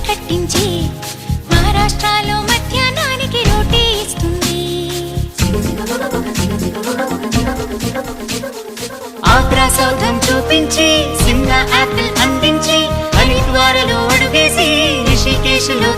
కట్టించి మహారాష్ట్రలో మధ్యాహ్నానికి రోటీ ఇస్తుంది. ఆగ్రా సౌధం చూపించి సిమ్లా యాపిల్ అందించి హరిద్వారలో అడుగేసి రిషికేశ్లో